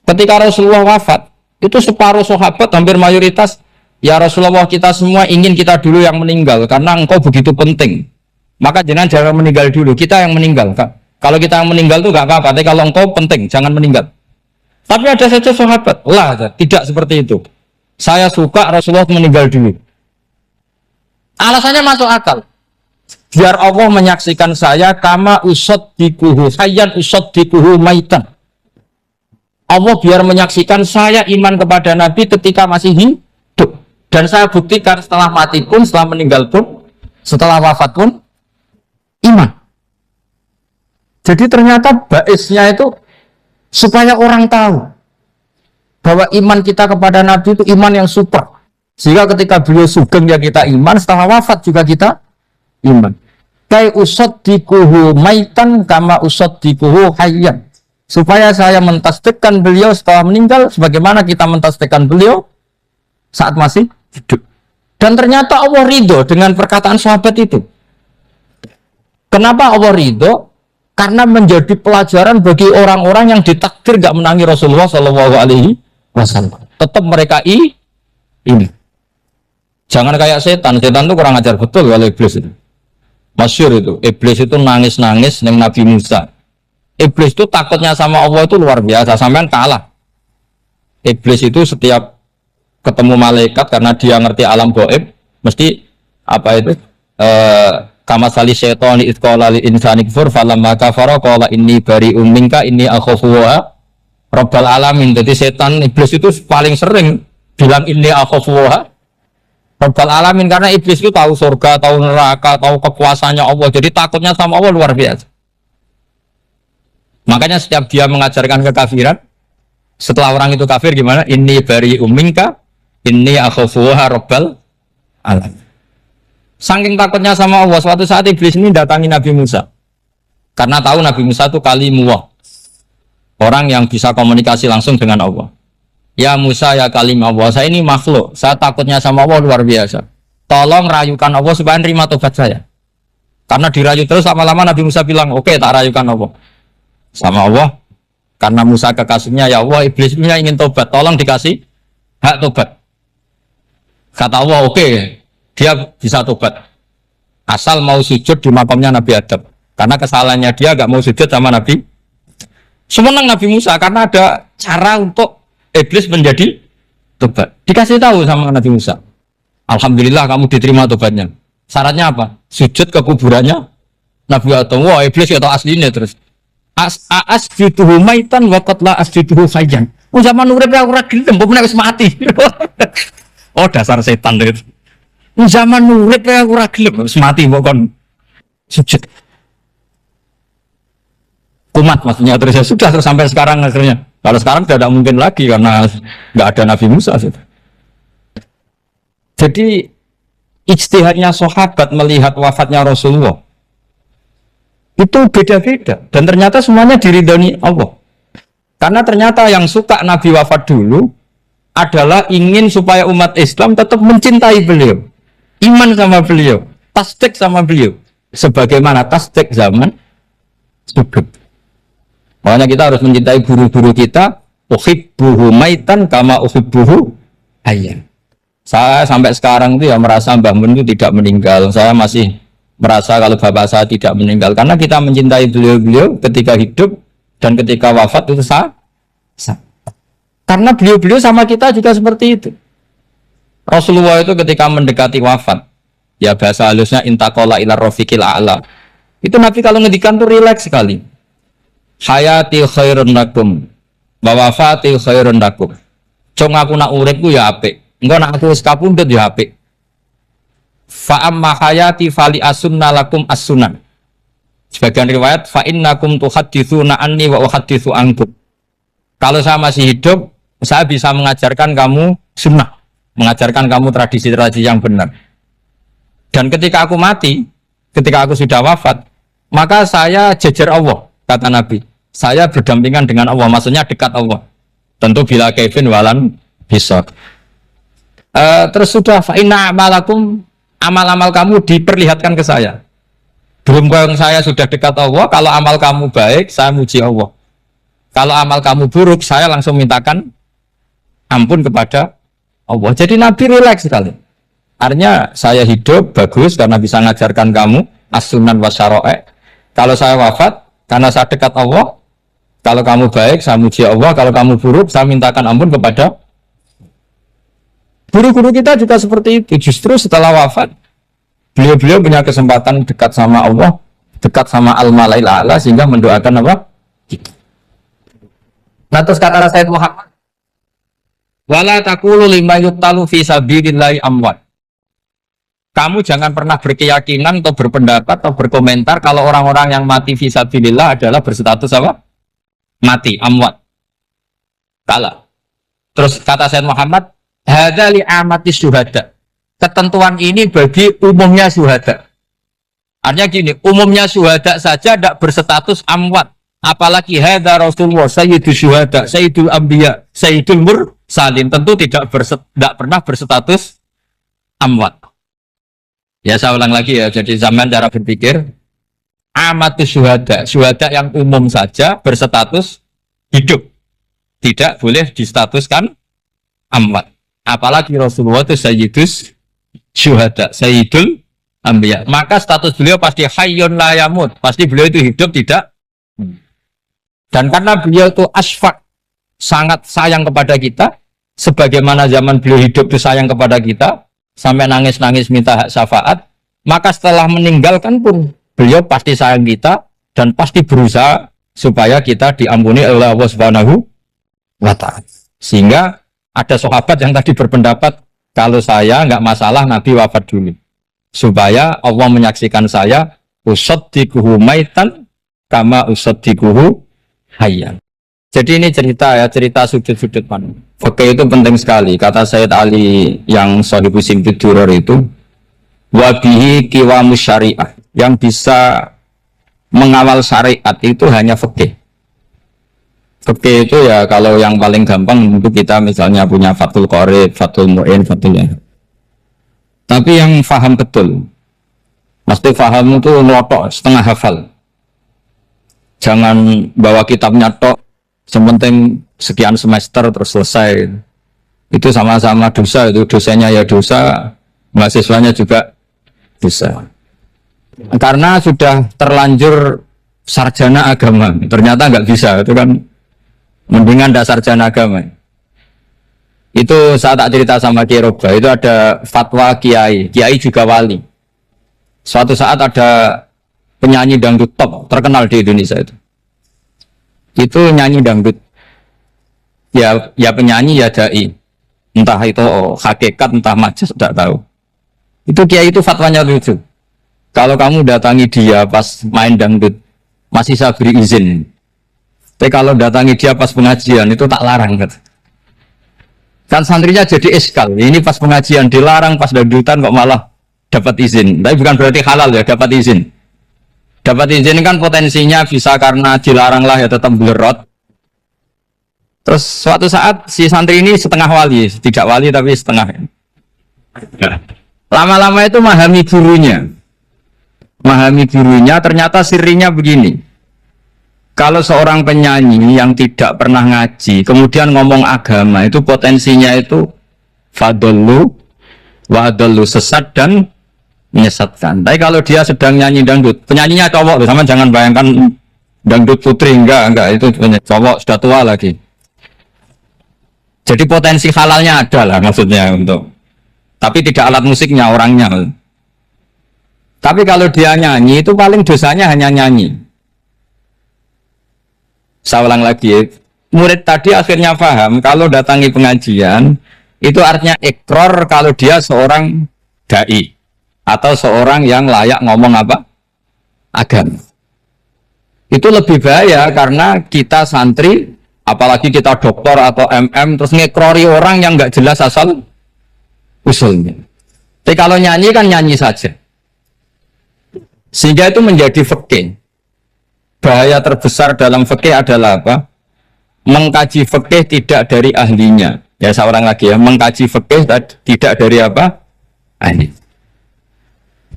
Ketika Rasulullah wafat, itu separuh sahabat hampir mayoritas, ya Rasulullah kita semua ingin kita dulu yang meninggal karena engkau begitu penting. Maka jangan meninggal dulu, kita yang meninggal. Kalau kita yang meninggal itu gak apa-apa, tapi kalau engkau penting, jangan meninggal. Tapi ada saja sahabat, lah tidak seperti itu. Saya suka Rasulullah meninggal dulu. Alasannya masuk akal. Biar Allah menyaksikan saya kama usaddiquhu hayyan usaddiquhu maitan. Allah biar menyaksikan saya iman kepada Nabi ketika masih hidup. Dan saya buktikan setelah mati pun, setelah meninggal pun, setelah wafat pun, iman. Jadi ternyata baisnya itu supaya orang tahu bahwa iman kita kepada Nabi itu iman yang super. Sehingga ketika beliau sugeng ya kita iman, setelah wafat juga kita iman. Kai usaddiquhu maitan kama usaddiquhu hayyan. Supaya saya mentasdikkan beliau setelah meninggal sebagaimana kita mentasdikkan beliau saat masih hidup. Dan ternyata Allah ridho dengan perkataan sahabat itu. Kenapa Allah ridho? Karena menjadi pelajaran bagi orang-orang yang ditakdir gak menangi Rasulullah SAW. Tetap mereka ini. Jangan kayak setan itu kurang ajar betul kalau iblis itu. Masyhur itu, iblis itu nangis-nangis dengan Nabi Musa. Iblis itu takutnya sama Allah itu luar biasa, sampean kalah. Iblis itu setiap ketemu malaikat karena dia ngerti alam gaib, mesti apa itu? Kama sali syaitan itqala lil insani kfur falamma kafara qala inni bari'um minka inni akhafu rabbal alamin. Jadi setan iblis itu paling sering bilang inni akhafu rabbal alamin karena iblis itu tahu surga, tahu neraka, tahu kekuasaannya Allah. Jadi takutnya sama Allah luar biasa. Makanya setiap dia mengajarkan kekafiran, setelah orang itu kafir gimana? Inni bari'um minka inni akhafu rabbal alamin. Saking takutnya sama Allah, suatu saat iblis ini datangi Nabi Musa. Karena tahu Nabi Musa itu kalimullah. Orang yang bisa komunikasi langsung dengan Allah. Ya Musa ya kalim Allah, saya ini makhluk. Saya takutnya sama Allah luar biasa. Tolong rayukan Allah supaya nerima tobat saya. Karena dirayu terus lama-lama Nabi Musa bilang, oke, tak rayukan Allah. Sama Allah. Karena Musa kekasihnya, ya Allah, iblis punya ingin tobat. Tolong dikasih hak tobat. Kata Allah, oke. Dia bisa tobat asal mau sujud di makamnya Nabi Adam, karena kesalahannya dia gak mau sujud sama Nabi. Semenang Nabi Musa karena ada cara untuk iblis menjadi tobat. Dikasih tahu sama Nabi Musa, alhamdulillah kamu diterima tobatnya. Syaratnya apa? Sujud ke kuburannya Nabi Adam. Wah, iblis ya tahu aslinya terus. Asjuduhu maitan wa qatla asjuduhu hayyan. Zaman urip ora gelem, mbok wis mati. Oh, dasar setan itu. Zaman urip ya ora gelem wis mati mbok kon sujud. Kumat maksudnya terus ya sudah terus sampai sekarang akhirnya. Kalau sekarang tidak mungkin lagi karena nggak ada Nabi Musa. Jadi ijtihadnya sahabat melihat wafatnya Rasulullah itu beda-beda dan ternyata semuanya diridhoni Allah. Karena ternyata yang suka Nabi wafat dulu adalah ingin supaya umat Islam tetap mencintai beliau. Iman sama beliau, tasdik sama beliau, sebagaimana tasdik zaman sugeng. Makanya kita harus mencintai guru-guru kita. Uhibbuhu maitan kama uhibbuhu hayyan. Saya sampai sekarang itu ya merasa Mbah Mun itu tidak meninggal. Saya masih merasa kalau bapak saya tidak meninggal karena kita mencintai beliau-beliau ketika hidup dan ketika wafat itu sah. Karena beliau-beliau sama kita juga seperti itu. Rasulullah itu ketika mendekati wafat, ya bahasa halusnya intaqala ila rafiqil a'la. Itu Nabi kalau ngedikan tuh rileks sekali. Hayati khairun lakum wa wafati khairun lakum. Cung aku nak uripku ya apik. Engko nak aku wis kapundhut ya apik. Fa amma hayati fali asunna lakum as-sunan. Sebagian riwayat fa innakum tuhadditsuna anni wa uhadditsu ankum. Kalau saya masih hidup, saya bisa mengajarkan kamu sunnah. Mengajarkan kamu tradisi-tradisi yang benar. Dan ketika aku mati, ketika aku sudah wafat, maka saya jejer Allah, kata Nabi. Saya berdampingan dengan Allah, maksudnya dekat Allah. Tentu bila kaifin walan bisa. Terus sudah fa'inna amalakum, amal-amal kamu diperlihatkan ke saya. Belum kalau saya sudah dekat Allah, kalau amal kamu baik, saya muji Allah. Kalau amal kamu buruk, saya langsung mintakan ampun kepada Allah. Jadi Nabi rileks sekali. Artinya saya hidup bagus karena bisa mengajarkan kamu as-sunan wa syara'i'. Kalau saya wafat karena saya dekat Allah. Kalau kamu baik, saya muji Allah. Kalau kamu buruk, saya mintakan ampun kepada. Guru-guru kita juga seperti itu. Justru setelah wafat, beliau-beliau punya kesempatan dekat sama Allah, dekat sama al-malail a'la, sehingga mendoakan apa? Nah, terus kata Rasulullah Muhammad, wala taqulu lima yuqtalu fi sabilillahi amwat. Kamu jangan pernah berkeyakinan atau berpendapat atau berkomentar kalau orang-orang yang mati fi sabilillah adalah berstatus apa? Mati, amwat. Kalah. Terus kata Sayyid Muhammad, hadza li amati syuhada. Ketentuan ini bagi umumnya syuhada. Artinya gini, umumnya syuhada saja tidak berstatus amwat. Apalagi hadza Rasulullah sayyidul syuhada, sayyidul anbiya, sayyidul mursalin, tentu tidak pernah berstatus amwat. Ya saya ulang lagi ya, jadi zaman cara berpikir amatus syuhada yang umum saja berstatus hidup, tidak boleh distatuskan amwat. Apalagi Rasulullah itu sayyidus syuhada, sayyidul anbiya, maka status beliau pasti hayyun la yamut, pasti beliau itu hidup tidak. Dan karena beliau itu asfaq, sangat sayang kepada kita, sebagaimana zaman beliau hidup itu sayang kepada kita, sampai nangis-nangis minta hak syafaat, maka setelah meninggalkan pun beliau pasti sayang kita dan pasti berusaha supaya kita diampuni oleh Allah Subhanahu wa ta'ala. Sehingga ada sahabat yang tadi berpendapat kalau saya nggak masalah Nabi wafat dulu, supaya Allah menyaksikan saya usaddiquhu maitan kama usaddiquhu hayyan. Jadi ini cerita ya, cerita sudut-sudut mana. Fikih itu penting sekali. Kata Sayyid Ali yang Shahibu Simtud Duror itu, wabihi qiwamus syariah, yang bisa mengawal syariat itu hanya fikih. Fikih itu ya kalau yang paling gampang untuk kita misalnya punya Fathul Qorib, Fathul Mu'in, Fathul ya. Tapi yang faham betul, pasti faham itu ngelotok setengah hafal. Jangan bawa kitabnya tok, sementing sekian semester terus selesai. Itu sama-sama dosa, itu dosanya ya dosa, mahasiswanya juga dosa. Karena sudah terlanjur sarjana agama, ternyata nggak bisa, itu kan mendingan dasar sarjana agama. Itu saya tak cerita sama Kiai Roba, itu ada fatwa Kiai juga wali. Suatu saat ada penyanyi dangdut top terkenal di Indonesia itu nyanyi dangdut ya penyanyi ya dai, entah itu hakikat entah majas tidak tahu. Itu Kiai itu fatwanya lucu, kalau kamu datangi dia pas main dangdut masih saya beri izin, tapi kalau datangi dia pas pengajian itu tak larang kan santrinya jadi eskal, ini pas pengajian dilarang, pas dangdutan kok malah dapat izin. Tapi bukan berarti halal ya, dapat izin. Dapat izin kan potensinya bisa karena dilarang lah ya tetap belerot. Terus suatu saat si santri ini setengah wali, tidak wali tapi setengah. Lama-lama itu memahami gurunya, ternyata sirinya begini. Kalau seorang penyanyi yang tidak pernah ngaji, kemudian ngomong agama, itu potensinya itu fadollu wa adollu, sesat dan menyesatkan. Tapi kalau dia sedang nyanyi dangdut, penyanyinya cowok, sama jangan bayangkan dangdut putri, enggak itu cowok sudah tua lagi. Jadi potensi halalnya ada lah maksudnya untuk, tapi tidak alat musiknya, orangnya. Tapi kalau dia nyanyi itu paling dosanya hanya nyanyi. Saya ulang lagi, murid tadi akhirnya paham kalau datangi pengajian itu artinya ikrar kalau dia seorang dai atau seorang yang layak ngomong apa? Agama. Itu lebih bahaya karena kita santri, apalagi kita doktor atau MM, terus ngekrori orang yang nggak jelas asal usulnya. Tapi kalau nyanyi kan nyanyi saja. Sehingga itu menjadi fikih. Bahaya terbesar dalam fikih adalah apa? Mengkaji fikih tidak dari ahlinya. Ya saya ulang lagi ya, mengkaji fikih tidak dari apa? Ahli.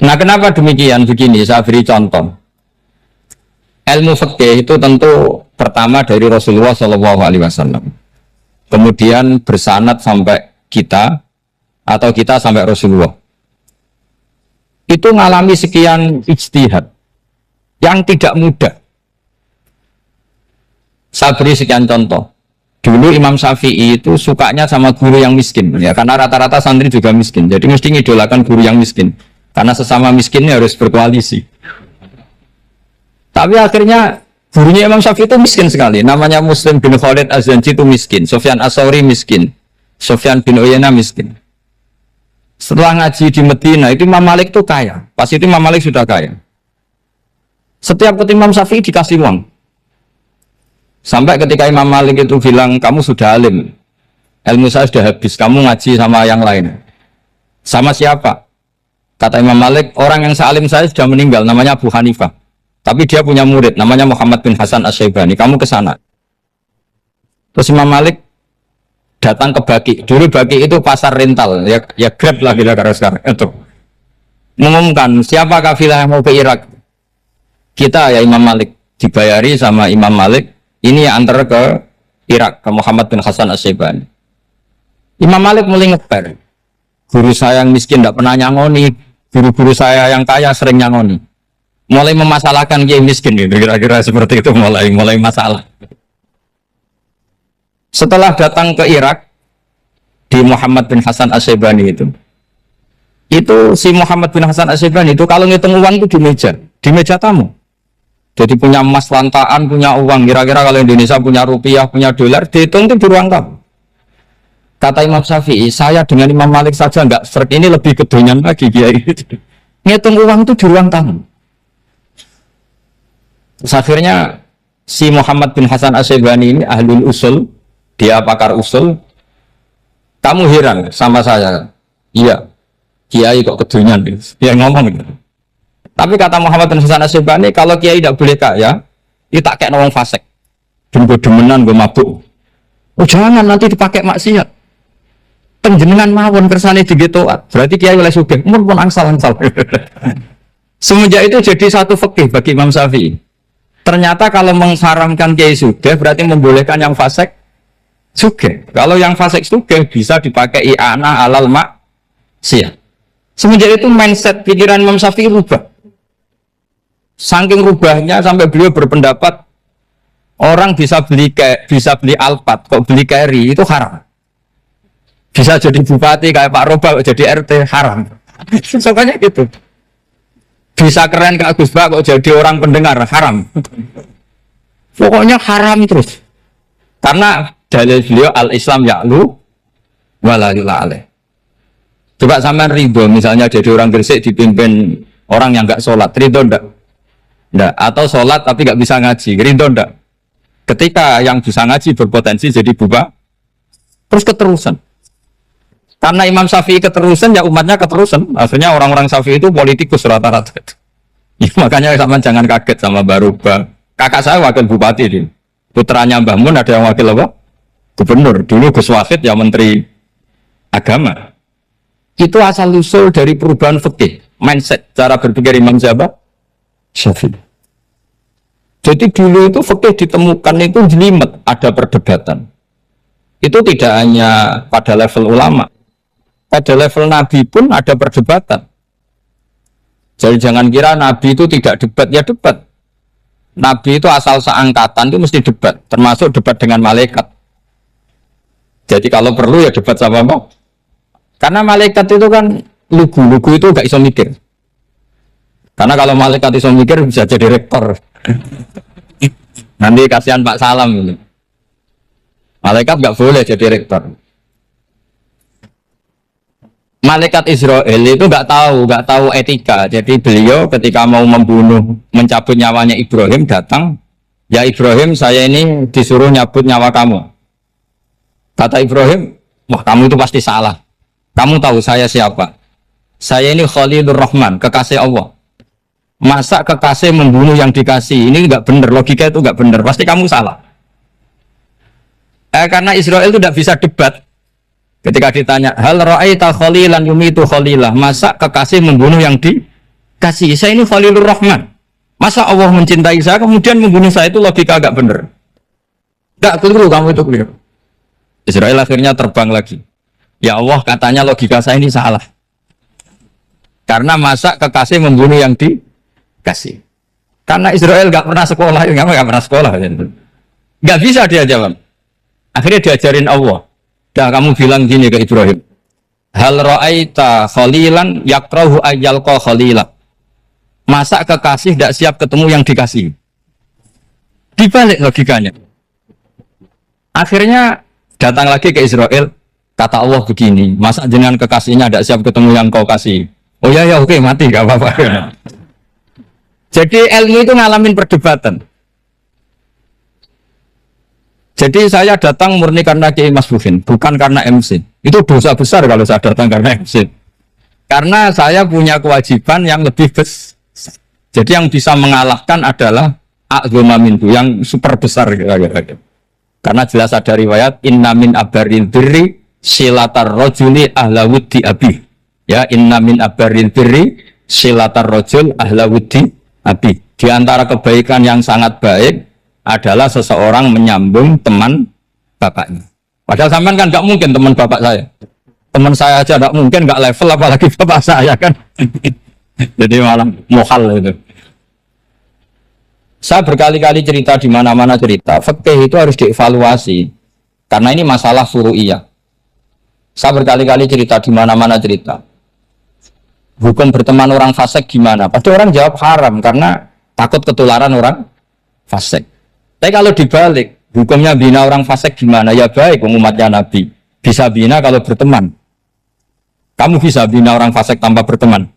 Nah kenapa demikian begini, saya beri contoh. Ilmu fikih itu tentu pertama dari Rasulullah Shallallahu Alaihi Wasallam, kemudian bersanad sampai kita atau kita sampai Rasulullah. Itu ngalami sekian ijtihad yang tidak mudah. Saya beri sekian contoh. Dulu Imam Syafi'i itu sukanya sama guru yang miskin, ya karena rata-rata santri juga miskin. Jadi mesti ngidolakan guru yang miskin, karena sesama miskinnya harus berkoalisi. Tapi akhirnya gurunya Imam Syafi'i itu miskin sekali. Namanya Muslim bin Khalid Az-Zanji itu miskin, Sufyan As-Tsauri miskin, Sufyan bin Uyainah miskin. Setelah ngaji di Medina itu Imam Malik itu kaya. Pas itu Imam Malik sudah kaya. Setiap ketemu Imam Syafi'i dikasih uang. Sampai ketika Imam Malik itu bilang, kamu sudah alim, ilmu saya sudah habis, kamu ngaji sama yang lain. Sama siapa? Kata Imam Malik, orang yang sealim saya sudah meninggal, namanya Abu Hanifah. Tapi dia punya murid, namanya Muhammad bin Hasan Asy-Syaibani, kamu ke sana. Terus Imam Malik datang ke Baqi. Dulu Baqi itu pasar rental, ya Grab lah kira-kira sekarang. Itu mengumumkan, siapa kafilah yang mau ke Irak? Kita ya Imam Malik, dibayari sama Imam Malik. Ini yang antar ke Irak, ke Muhammad bin Hasan Asy-Syaibani. Imam Malik mulai ngeper. Guru saya yang miskin tidak pernah nyangoni, guru-guru saya yang kaya sering nyangoni. Mulai memasalahkan kiai miskin, gitu. Kira-kira seperti itu mulai masalah. Setelah datang ke Irak, di Muhammad bin Hasan Asy-Syaibani itu si Muhammad bin Hasan Asy-Syaibani itu kalau ngitung uang itu di meja tamu. Jadi punya emas lantaan, punya uang. Kira-kira kalau Indonesia punya rupiah, punya dolar, dihitung itu di ruang tamu. Kata Imam Syafi'i, saya dengan Imam Malik saja enggak serk, ini lebih kedonyan lagi kiai. Ngitung uang itu di ruang tamu. Terus akhirnya si Muhammad bin Hasan Asy-Syaibani ini ahlul usul, dia pakar usul. Kamu heran sama saya? Iya, kiai kok kedonyan. Dia ngomong gitu. Tapi kata Muhammad bin Hasan Asy-Syaibani, kalau kiai tidak boleh kaya, itu tak kayak nawang fasik. Dan gue demenan, gue mabuk. Oh jangan, nanti dipakai maksiat. Penjenengan mawon kersane digetoat. Berarti kiai oleh sugih, pun angsal-angsal. Semenjak itu jadi satu fikih bagi Imam Syafi'i. Ternyata kalau mengharamkan kiai sugih, berarti membolehkan yang fasik sugih. Kalau yang fasik sugih bisa dipakai i'anah alal maksiat. Semenjak itu mindset pikiran Imam Syafi'i rubah. Saking rubahnya sampai beliau berpendapat orang bisa beli Alphard, kok beli carry itu haram. Bisa jadi bupati kayak Pak Roba, jadi RT haram. Soalnya gitu. Bisa keren kayak Gus Bak, kok jadi orang pendengar haram. Pokoknya haram terus. Karena dalil beliau al-Islam ya'lu wala yula'aleh. Coba sampean ridho misalnya jadi orang Gresik dipimpin orang yang enggak sholat, ridho enggak? Enggak. Atau sholat tapi enggak bisa ngaji, ridho enggak? Ketika yang bisa ngaji berpotensi jadi buba, terus keterusan. Karena Imam Syafi'i keterusan, ya umatnya keterusan. Akhirnya orang-orang Syafi'i itu politikus rata-rata. Ya, makanya sama jangan kaget sama Baruba. Kakak saya wakil bupati ini. Putranya Mbah Mun ada yang wakil apa? Gubernur. Dulu Gus Wahid ya menteri agama. Itu asal usul dari perubahan fikih, mindset, cara berpikir Imam Syafi'i. Jadi dulu itu fikih ditemukan itu jelimet, ada perdebatan. Itu tidak hanya pada level ulama, pada level Nabi pun ada perdebatan. Jadi jangan kira Nabi itu tidak debat, ya debat. Nabi itu asal seangkatan itu mesti debat, termasuk debat dengan malaikat. Jadi kalau perlu ya debat sama apa? Karena malaikat itu kan lugu itu gak iso mikir. Karena kalau malaikat iso mikir bisa jadi rektor. Nanti kasihan Pak Salam ini. Malaikat gak boleh jadi rektor. Malaikat Israel itu gak tahu etika. Jadi beliau ketika mau membunuh, mencabut nyawanya Ibrahim datang, ya Ibrahim saya ini disuruh nyabut nyawa kamu. Kata Ibrahim, wah kamu itu pasti salah. Kamu tahu saya siapa? Saya ini Khalilur Rahman, kekasih Allah. Masa kekasih membunuh yang dikasih? Ini nggak benar, logika itu nggak benar. Pasti kamu salah. Karena Israel itu tidak bisa debat. Ketika ditanya, hal ra'aita khalilan yumitu khalilah? Masa kekasih membunuh yang dikasih? Saya ini Khalilur Rahman. Masa Allah mencintai saya kemudian membunuh saya? Itu logika nggak benar. Enggak keliru, kamu itu keliru. Israel akhirnya terbang lagi. Ya Allah, katanya logika saya ini salah. Karena masa kekasih membunuh yang dikasih. Karena Israel nggak pernah sekolah, nggak pernah sekolah. Nggak bisa dia jawab. Akhirnya diajarin Allah. Dah kamu bilang gini ke Ibrahim. Hal ra'aita khalilan yakrahu ayyalqa khalila. Masa kekasih tidak siap ketemu yang dikasih. Dibalik logikanya. Akhirnya datang lagi ke Israel. Kata Allah begini, masa jenengan kekasihnya tidak siap ketemu yang kau kasih. Oh ya oke, mati gak apa-apa. Jadi ilmu itu ngalamin perdebatan. Jadi saya datang murni karena Kiai Mas Bukin, bukan karena MC. Itu dosa besar kalau saya datang karena MC. Karena saya punya kewajiban yang lebih besar. Jadi yang bisa mengalahkan adalah a'zoma minhu, yang super besar. Karena jelas ada riwayat inna min abaril birri silatar rojuli ahlawuddi abi. Ya, inna min abaril birri silatar rojul ahlawuddi abi. Di antara kebaikan yang sangat baik adalah seseorang menyambung teman bapaknya. Padahal sampean kan nggak mungkin teman bapak saya. Teman saya aja nggak mungkin, nggak level apalagi bapak saya kan. Jadi malah mohal itu. Saya berkali-kali cerita di mana-mana cerita. Fikih itu harus dievaluasi karena ini masalah furu'iyah. Saya berkali-kali cerita di mana-mana cerita. Hukum berteman orang fasik gimana? Pasti orang jawab haram karena takut ketularan orang fasik. Tapi kalau dibalik, hukumnya bina orang fasik gimana? Ya baik, umatnya Nabi. Bisa bina kalau berteman. Kamu bisa bina orang fasik tanpa berteman?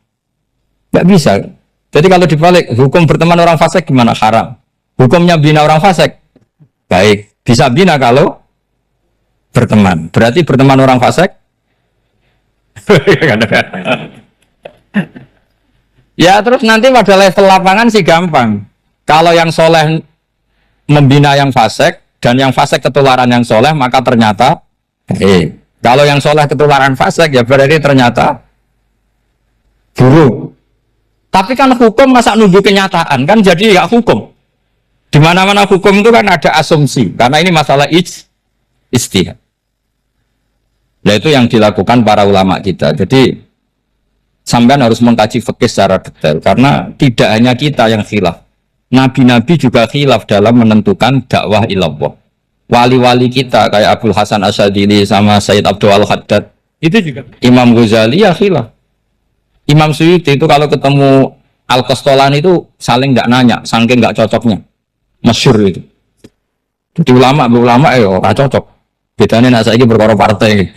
Nggak bisa. Jadi kalau dibalik, hukum berteman orang fasik gimana? Haram. Hukumnya bina orang fasik? Baik. Bisa bina kalau berteman. Berarti berteman orang fasik? Ya terus nanti pada level lapangan sih gampang. Kalau yang soleh membina yang fasik dan yang fasik ketularan yang soleh, maka ternyata kalau yang soleh ketularan fasik ya berarti ternyata buruk. Tapi kan hukum masa nunggu kenyataan kan jadi ya hukum. Di mana-mana hukum itu kan ada asumsi karena ini masalah ijtihad. Nah itu yang dilakukan para ulama kita. Jadi sampean harus mengkaji fikih secara detail karena tidak hanya kita yang khilaf. Nabi-nabi juga khilaf dalam menentukan dakwah ilallah. Wali-wali kita kayak Abdul Hasan Asyadili sama Sayyid Abdul Al-Haddad itu juga. Imam Ghazali ya khilaf. Imam Suyuti itu kalau ketemu Al-Qastolani itu saling nggak nanya, saking nggak cocoknya, masyhur itu. Jadi ulama ya nggak cocok. Bedanya nak saya ini berkorok partai.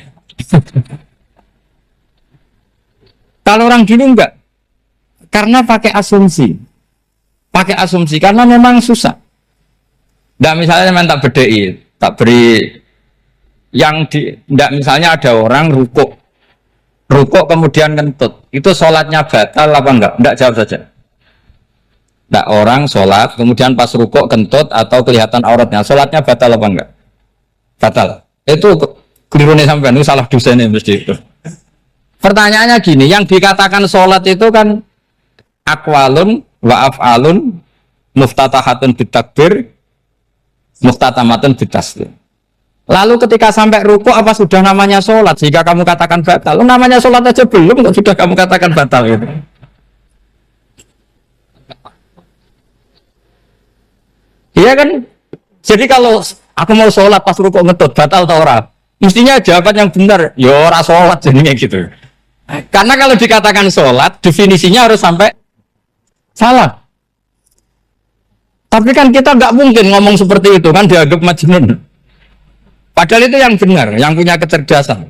Kalau orang gini enggak, karena pakai asumsi karena memang susah. Nggak misalnya memang tak bedai, tak beri yang nggak misalnya ada orang rukuk kemudian kentut, itu sholatnya batal apa enggak jawab saja. Nggak, orang sholat kemudian pas rukuk kentut atau kelihatan auratnya, sholatnya batal apa enggak? Batal. Itu keliru nih sampean, itu salah dosennya mesti itu. Pertanyaannya gini, yang dikatakan sholat itu kan aqwalun wa af'alun muftatahatun bitakbir muftatamatun bitaslim. Lalu ketika sampai rukuk apa sudah namanya sholat sehingga kamu katakan batal? Namanya sholat aja belum kok sudah kamu katakan batal gitu. Iya kan? Jadi kalau aku mau sholat pas rukuk ngetut batal atau ora? Mestinya jawaban yang benar, ya ora sholat jadinya gitu. Karena kalau dikatakan sholat definisinya harus sampai salah. Tapi kan kita nggak mungkin ngomong seperti itu kan dianggap majnun. Padahal itu yang benar, yang punya kecerdasan.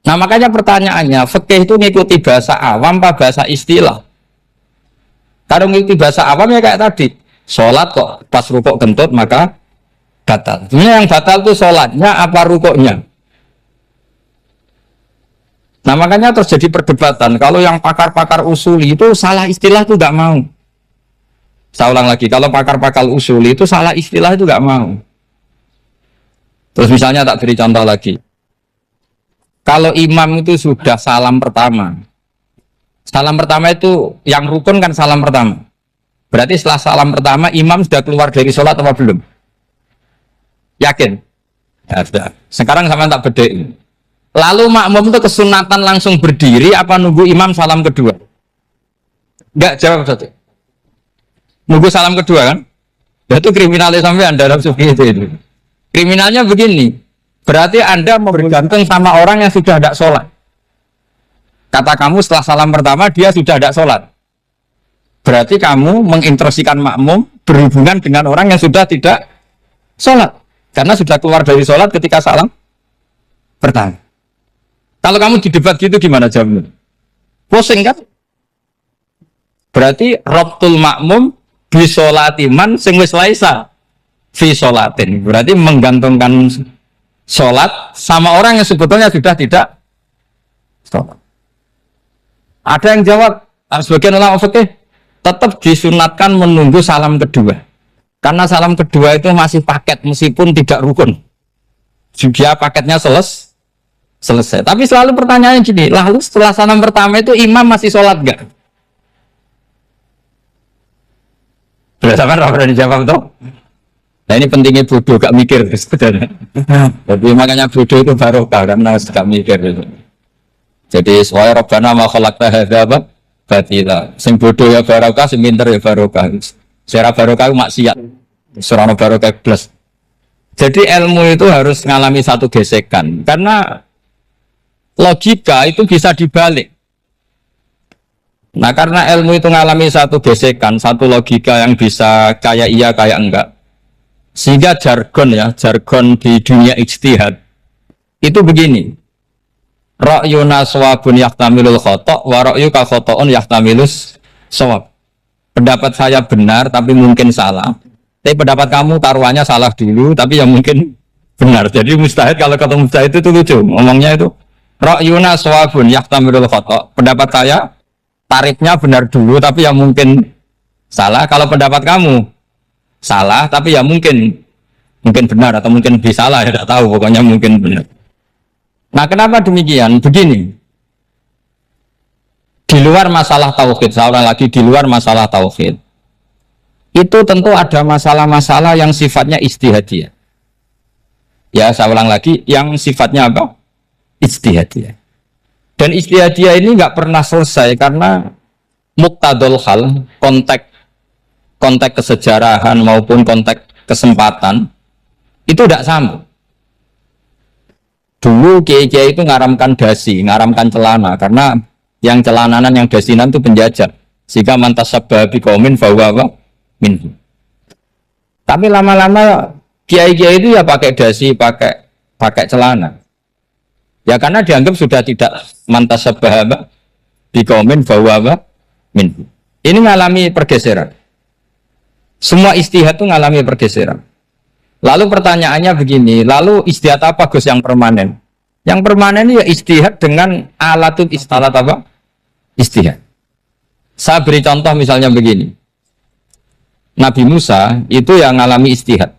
Nah makanya pertanyaannya, fikih itu ngikuti bahasa awam apa bahasa istilah? Kalau ngikuti bahasa awam ya kayak tadi, sholat kok pas rukuk kentut maka batal. Sebenarnya yang batal itu sholatnya apa rukuknya? Nah makanya terjadi perdebatan. Kalau yang pakar-pakar usuli itu salah istilah itu nggak mau. Saya ulang lagi, kalau pakar-pakar usuli itu salah istilah itu nggak mau. Terus misalnya tak beri contoh lagi. Kalau imam itu sudah salam pertama. Salam pertama itu yang rukun kan salam pertama. Berarti setelah salam pertama imam sudah keluar dari sholat apa belum? Yakin? Ya sudah. Sekarang sama tak bedek. Lalu makmum itu kesunatan langsung berdiri apa nunggu imam salam kedua? Enggak, jawab satu. Nunggu salam kedua kan? Ya itu kriminalnya sampai Anda dalam sufi itu. Kriminalnya begini, berarti Anda mau bergantung sama orang yang sudah tidak sholat. Kata kamu setelah salam pertama dia sudah tidak sholat. Berarti kamu menginstruksikan makmum berhubungan dengan orang yang sudah tidak sholat. Karena sudah keluar dari sholat ketika salam pertama. Kalau kamu di debat gitu gimana jawabnya? Pusing kan? Berarti robtul makmum bisolatiman sing wis laisa fi sholatin. Berarti menggantungkan sholat sama orang yang sebetulnya sudah tidak sholat. Ada yang jawab, sebagian ulama fikih tetap disunatkan menunggu salam kedua. Karena salam kedua itu masih paket meskipun tidak rukun. Juga paketnya selesai. Tapi selalu pertanyaannya gini, lalu setelah salam pertama itu imam masih sholat enggak? Berdasarkan apa dijawab tuh? Nah ini pentingnya bodoh, gak mikir sebenarnya. Jadi makanya bodoh itu barokah karena gak mikir itu. Jadi soal Rabbana ma khalaqta hadza batila. Sing bodoh ya barokah, sing pinter ya barokah. Secara barokah maksiat. Surah barokah plus. Jadi ilmu itu harus mengalami satu gesekan karena logika itu bisa dibalik. Nah karena ilmu itu mengalami satu gesekan, satu logika yang bisa kayak iya kayak enggak, sehingga jargon di dunia ijtihad itu begini, ra'yuna shawabun yahtamilul khotok wa ra'yuka khoto'un yahtamilus shawab. Pendapat saya benar tapi mungkin salah, tapi pendapat kamu taruhannya salah dulu tapi yang mungkin benar. Jadi mustahid, kalau ketemu mustahid itu lucu ngomongnya itu, ra'yuna shawabun yahtamilul khotok, pendapat saya tarifnya benar dulu tapi yang mungkin salah. Kalau pendapat kamu salah tapi ya mungkin benar atau mungkin lebih salah, ya tidak tahu, pokoknya mungkin benar. Nah kenapa demikian? Begini, di luar masalah tauhid, seorang lagi di luar masalah tauhid itu tentu ada masalah-masalah yang sifatnya ijtihadiyah. Ya saya ulang lagi, yang sifatnya apa? Ijtihadiyah. Dan ijtihadiyah ini nggak pernah selesai karena muqtadul hal, konteks kesejarahan maupun konteks kesempatan itu tidak sama. Dulu kiai-kiai itu ngaramkan dasi, ngaramkan celana karena yang celananan yang dasinan itu penjajah. Sehingga mantas sabah biqaumin fahuwa minhu. Tapi lama-lama kiai-kiai itu ya pakai dasi, pakai celana. Ya karena dianggap sudah tidak mantas sabah biqaumin fahuwa minhu. Ini mengalami pergeseran. Semua ijtihad itu mengalami pergeseran. Lalu pertanyaannya begini, lalu ijtihad apa Gus yang permanen? Yang permanen ya ijtihad dengan alatut istalat apa? Ijtihad. Saya beri contoh misalnya begini. Nabi Musa itu yang mengalami ijtihad.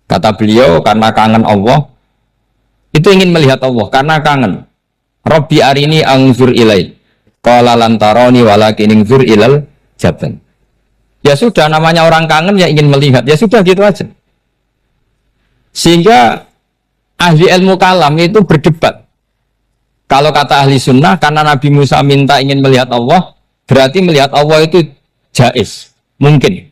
Kata beliau karena kangen Allah, itu ingin melihat Allah karena kangen. Rabbi arini anzur ilai. Qala lan tarani walakin anzur ilal jabal. Ya sudah, namanya orang kangen ya ingin melihat. Ya sudah gitu aja. Sehingga ahli ilmu kalam itu berdebat. Kalau kata ahli sunnah, karena Nabi Musa minta ingin melihat Allah, berarti melihat Allah itu jaiz, mungkin.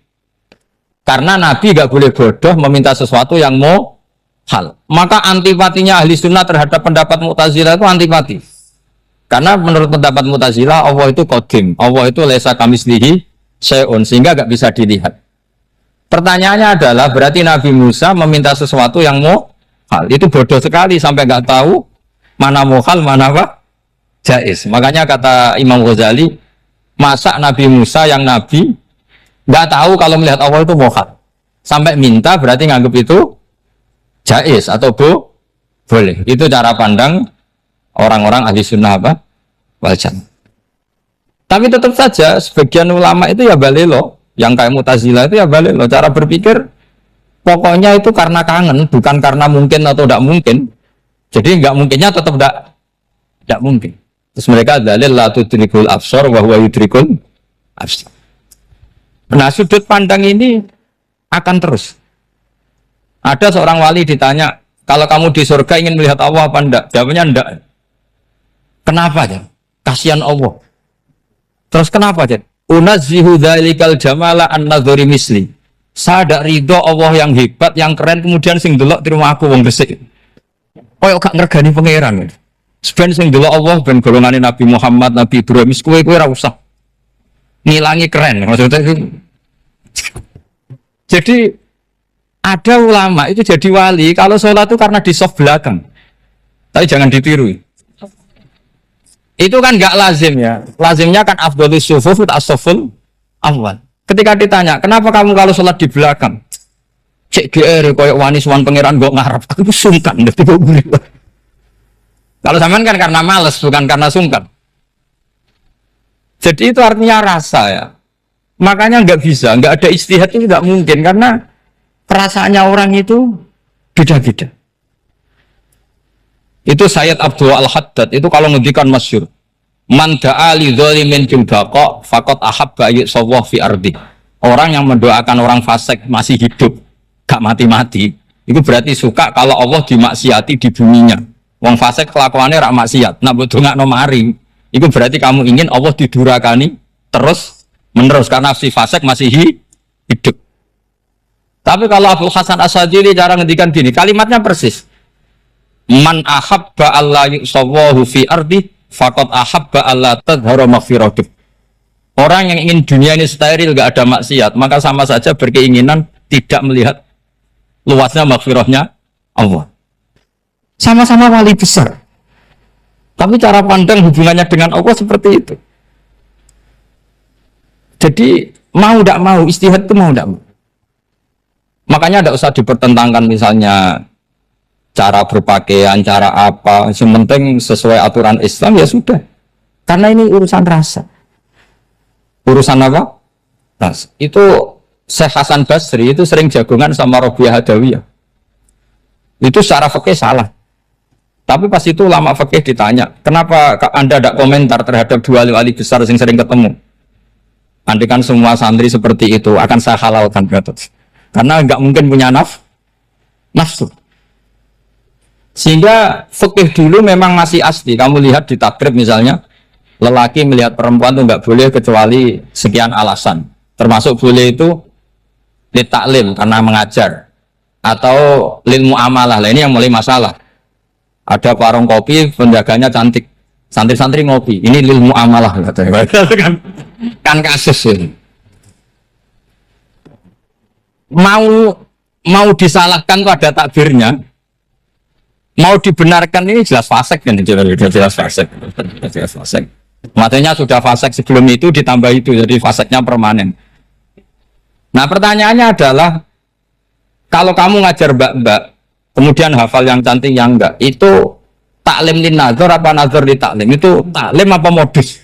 Karena Nabi gak boleh bodoh meminta sesuatu yang mau hal. Maka antipatinya ahli sunnah terhadap pendapat Mu'tazilah itu antipati. Karena menurut pendapat Mu'tazilah, Allah itu qadim, Allah itu laisa kamitslihi syai'un, sehingga gak bisa dilihat. Pertanyaannya adalah berarti Nabi Musa meminta sesuatu yang mau hal. Itu bodoh sekali sampai nggak tahu mana mau hal, mana apa jaiz. Makanya kata Imam Ghazali, masa Nabi Musa yang Nabi nggak tahu kalau melihat Allah itu mau hal. Sampai minta berarti nganggap itu jaiz atau boleh. Itu cara pandang orang-orang ahli sunnah apa? Wal jamaah. Tapi tetap saja sebagian ulama itu ya balelo. Yang kayak Mu'tazilah itu ya balik loh, cara berpikir pokoknya itu karena kangen, bukan karena mungkin atau tidak mungkin. Jadi nggak mungkinnya tetap tidak mungkin. Terus mereka dalil la tudrikul absar wa huwa yudrikul absar. Nah sudut pandang ini akan terus. Ada seorang wali ditanya, kalau kamu di surga ingin melihat Allah apa enggak? Jawabnya enggak. Kenapa ya? Kasihan Allah. Terus kenapa ya? Unazzihu dzalikal jamala an nadzuri misli. Saya tidak ridho Allah yang hebat, yang keren, kemudian sing delok terima aku wong resik. Koyok gak ngergani pangeran. Sebenarnya sing delok Allah ben golongane Nabi Muhammad, Nabi Ibrahim, kowe ora usah ngilangi keren. Maksudnya itu. Jadi ada ulama itu jadi wali kalau sholat itu karena di soft belakang. Tapi jangan ditiru. Itu kan nggak lazim ya. Lazimnya kan afdhalus shufuf as-saful awal. Ketika ditanya, kenapa kamu kalau sholat di belakang? Cek GR koyok wani suwan pangeran gak ngarep. Aku sungkan dadi kok ngene. Kalau zaman kan karena males, bukan karena sungkan. Jadi itu artinya rasa ya. Makanya nggak bisa, nggak ada ijtihad itu nggak mungkin karena perasaannya orang itu beda-beda. Itu Sayyid Abdul Al-Haddad itu kalau ngendikan masyhur. Man da'a li dzalimin bil baqa faqad ahabba yusawwa fi ardi. Orang yang mendoakan orang fasik masih hidup, gak mati-mati, itu berarti suka kalau Allah dimaksiati di buminya. Wong fasik kelakuannya rak maksiat, nak mbok dongakno mari. Itu berarti kamu ingin Allah didurakani terus menerus karena si fasik masih hidup. Tapi kalau Abu Hasan Asy'ari cara ngendikan gini, kalimatnya persis. Man ahabba alla yusawwahu fi ardi faqad ahabba alla tadhhara maghfiratuh. Orang yang ingin dunia ini steril gak ada maksiat, maka sama saja berkeinginan tidak melihat luasnya maghfirahnya Allah. Sama-sama wali besar. Tapi cara pandang hubungannya dengan Allah seperti itu. Jadi mau tidak mau, ijtihad itu mau tidak mau. Makanya tidak usah dipertentangkan misalnya cara berpakaian, cara apa. Yang penting sesuai aturan Islam ya sudah. Karena ini urusan rasa. Urusan apa? Rasa. Itu Syekh Hasan Basri itu sering jagongan sama Rabi'ah Adawiyah. Itu secara fikih salah. Tapi pas itu ulama fikih ditanya, kenapa Anda tidak komentar terhadap dua wali besar yang sering ketemu? Andaikan semua santri seperti itu akan saya halalkan, karena nggak mungkin punya nafsu. Sehingga fikih dulu memang masih asli. Kamu lihat di takrib misalnya, lelaki melihat perempuan itu nggak boleh kecuali sekian alasan. Termasuk boleh itu li taklim karena mengajar, atau lil muamalah. Lah ini yang mulai masalah. Ada warung kopi, penjaganya cantik, santri-santri ngopi. Ini lil muamalah katanya. kan kasus ini. Mau disalahkan tuh ada takbirnya. Mau dibenarkan ini jelas fasik kan, jelas fasik. Jelas fasik. Matanya sudah fasik sebelum itu ditambah itu jadi fasiknya permanen. Nah, pertanyaannya adalah kalau kamu ngajar mbak-mbak kemudian hafal yang cantik yang enggak, itu taklim lin nazar apa nazar li taklim? Itu taklim apa modus?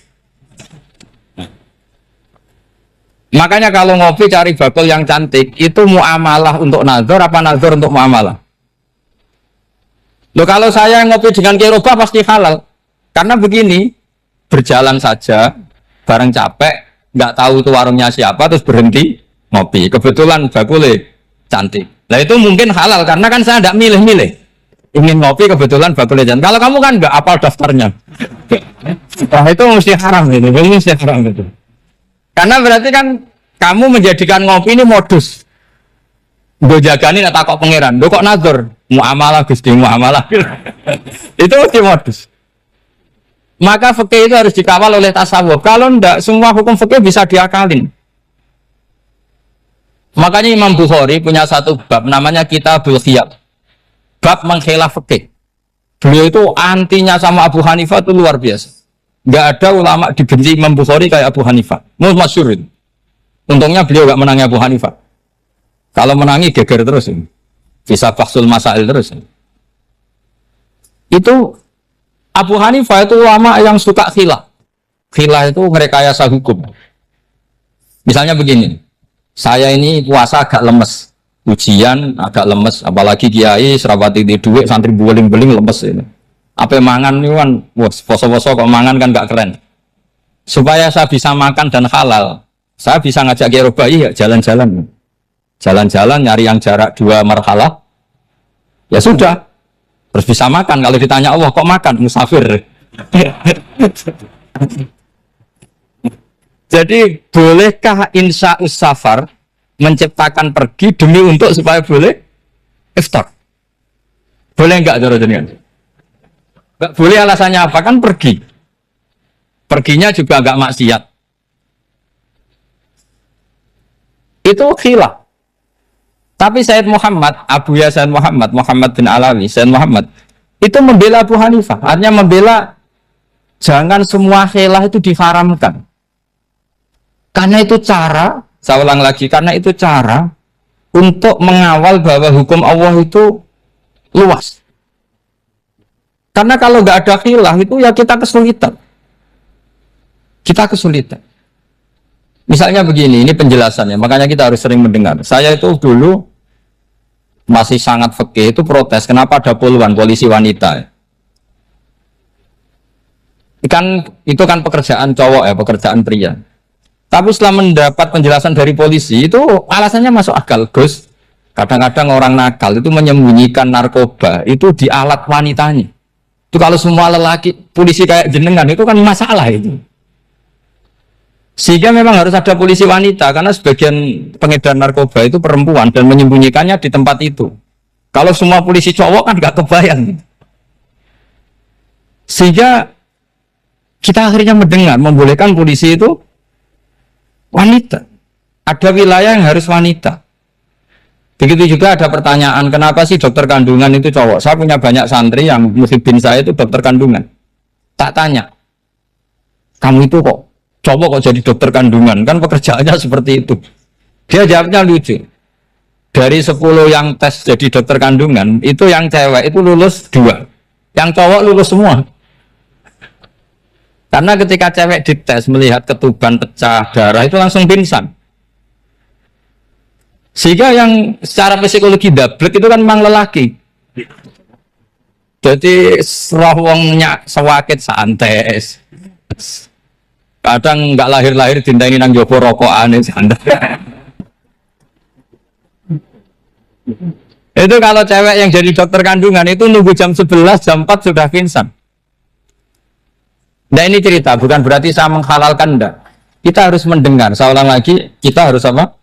Makanya kalau ngopi cari bakul yang cantik, itu muamalah untuk nazar apa nazar untuk muamalah? Loh, kalau saya ngopi dengan kiroba pasti halal. Karena begini, berjalan saja, bareng capek, nggak tahu itu warungnya siapa, terus berhenti ngopi. Kebetulan bakulnya cantik. Nah itu mungkin halal karena kan saya tidak milih-milih. Ingin ngopi kebetulan bakulnya cantik. Kalau kamu kan nggak apal daftarnya. Wah itu mesti haram itu, mesti haram itu. Karena berarti kan kamu menjadikan ngopi ini modus. Gue jagani nak takok pangeran. Lo kok nazar? Muamalah Gusti muamalah. Itu mesti modus. Maka fikih itu harus dikawal oleh tasawuf. Kalau ndak semua hukum fikih bisa diakalin. Makanya Imam Bukhari punya satu bab namanya Kitabul Khiyab. Bab mengkhilaf fikih. Beliau itu antinya sama Abu Hanifah itu luar biasa. Nggak ada ulama dibenci Imam Bukhari kayak Abu Hanifah. Masyhur. Untungnya beliau nggak menangi Abu Hanifah. Kalau menangi geger terus. Bisa faksul masail terus. Itu Abu Hanifah itu ulama yang suka khilaf. Khilaf itu merekayasa hukum. Misalnya begini. Saya ini puasa agak lemes, ujian agak lemes, apalagi kiai serapati di duit, santri beling-beling lemes ini. Apa mangan ini kan, poso-poso kok mangan kan gak keren. Supaya saya bisa makan dan halal, saya bisa ngajak kiai robai ya jalan-jalan, jalan-jalan nyari yang jarak 2 marhalah, Ya sudah, terus bisa makan. Kalau ditanya Allah kok makan musafir. Jadi bolehkah insa'us safar menciptakan pergi demi untuk supaya boleh iftar? Boleh enggak cara jenengan? Enggak boleh, alasannya apa? Kan pergi. Perginya juga enggak maksiat. Itu khilaf. Tapi Sayyid Muhammad, Abu Yasin Muhammad, Muhammad bin Alawi, Sayyid Muhammad itu membela Abu Hanifah. Artinya membela jangan semua khilaf itu diharamkan. Karena itu cara, saya ulang lagi, karena itu cara untuk mengawal bahwa hukum Allah itu luas. Karena kalau nggak ada khilaf itu ya kita kesulitan. Kita kesulitan. Misalnya begini, ini penjelasannya, makanya kita harus sering mendengar. Saya itu dulu masih sangat fikih itu protes, kenapa ada puluhan polisi wanita? Itu kan pekerjaan cowok ya, pekerjaan pria. Tapi setelah mendapat penjelasan dari polisi itu alasannya masuk akal, Gus. Kadang-kadang orang nakal itu menyembunyikan narkoba itu di alat wanitanya. Itu kalau semua lelaki polisi kayak jenengan itu kan masalah itu. Sehingga memang harus ada polisi wanita karena sebagian pengedar narkoba itu perempuan dan menyembunyikannya di tempat itu. Kalau semua polisi cowok kan nggak kebayang. Sehingga kita akhirnya mendengar membolehkan polisi itu wanita. Ada wilayah yang harus wanita. Begitu juga ada pertanyaan, kenapa sih dokter kandungan itu cowok? Saya punya banyak santri yang muhibin saya itu dokter kandungan. Tak tanya, kamu itu kok cowok kok jadi dokter kandungan? Kan pekerjaannya seperti itu. Dia jawabnya lucu. Dari 10 yang tes jadi dokter kandungan, itu yang cewek itu lulus 2. Yang cowok lulus semua. Karena ketika cewek dites melihat ketuban pecah darah itu langsung pingsan. Sehingga yang secara psikologi dablek itu kan memang lelaki. Jadi serawongnya sewakit santai. Kadang nggak lahir-lahir dinteni nang jopo rokokan santai. Itu kalau cewek yang jadi dokter kandungan itu nunggu jam 11, jam 4 sudah pingsan. Nah ini cerita, bukan berarti saya menghalalkan, enggak. Kita harus mendengar, saya ulang lagi, kita harus apa?